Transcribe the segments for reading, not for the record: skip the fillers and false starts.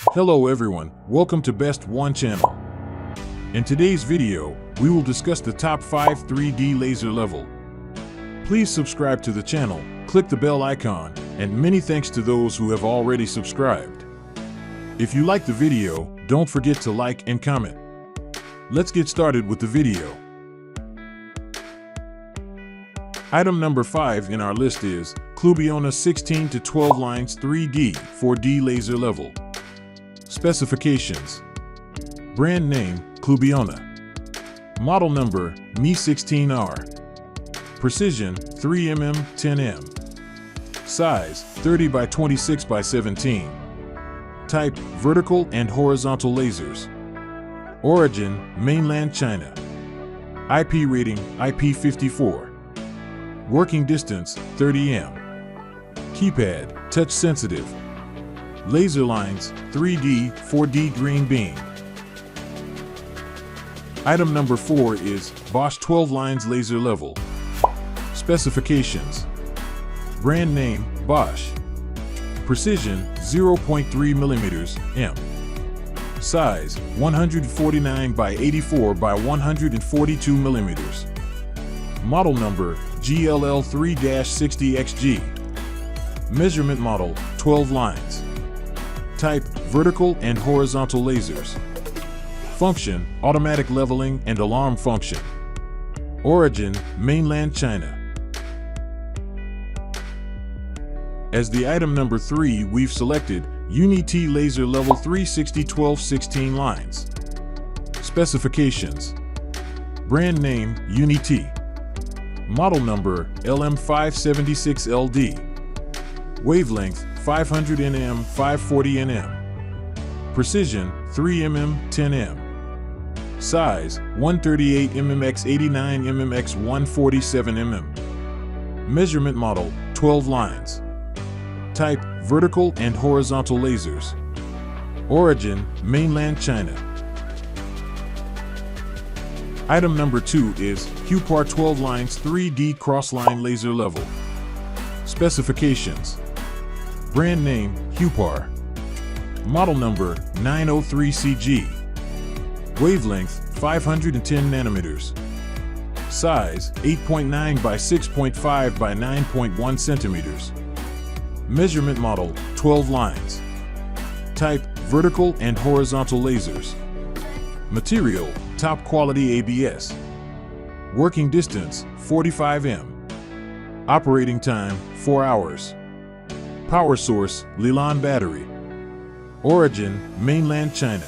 Hello everyone, welcome to Best One channel. In today's video, we will discuss the top 5 3D laser level. Please subscribe to the channel, click the bell icon, and many thanks to those who have already subscribed. If you like the video, don't forget to like and comment. Let's get started with the video. Item number 5 in our list is Clubiona 16 to 12 lines 3D 4D laser level. Specifications: brand name Clubiona, model number Me16R, precision 3mm 10mm, size 30 by 26 by 17, type vertical and horizontal lasers, origin mainland China, IP rating IP54, working distance 30 m, keypad touch sensitive, laser lines 3D 4D green beam. Item number 4 is Bosch 12 lines laser level. Specifications: brand name Bosch, precision 0.3 mm m, size 149 by 84 by 142 mm, model number GLL3-60XG, measurement model 12 lines, type vertical and horizontal lasers, function automatic leveling and alarm function, origin mainland China. As the item number 3, we've selected Uni-T laser level 360 12-16 lines. Specifications: brand name Uni-T, model number LM576LD, wavelength 500 nm 540 nm, precision 3mm 10mm, size 138 mm x 89 mm x 147 mm, measurement model 12 lines, type vertical and horizontal lasers, origin mainland China. Item number 2 is Cupar 12 lines 3D crossline laser level. Specifications: brand name Cupar, model number 903CG, wavelength 510 nanometers, size 8.9 by 6.5 by 9.1 centimeters, measurement model 12 lines, type vertical and horizontal lasers, material top quality ABS, working distance 45 m, operating time 4 hours, power source Lilon battery, origin mainland China.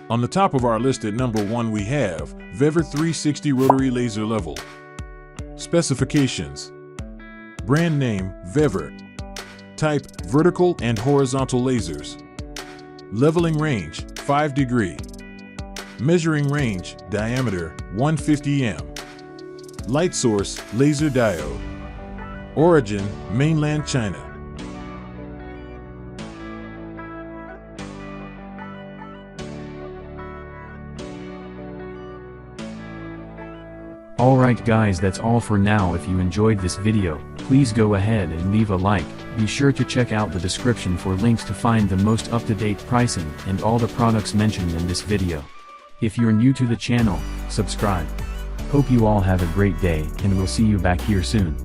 On the top of our list at number 1 we have VEVER 360 rotary laser level. Specifications: brand name VEVER, type vertical and horizontal lasers, leveling range 5 degree, measuring range diameter 150 m, light source laser diode, origin mainland China. Alright guys, that's all for now. If you enjoyed this video, please go ahead and leave a like. Be sure to check out the description for links to find the most up-to-date pricing and all the products mentioned in this video. If you're new to the channel, subscribe. Hope you all have a great day and we'll see you back here soon.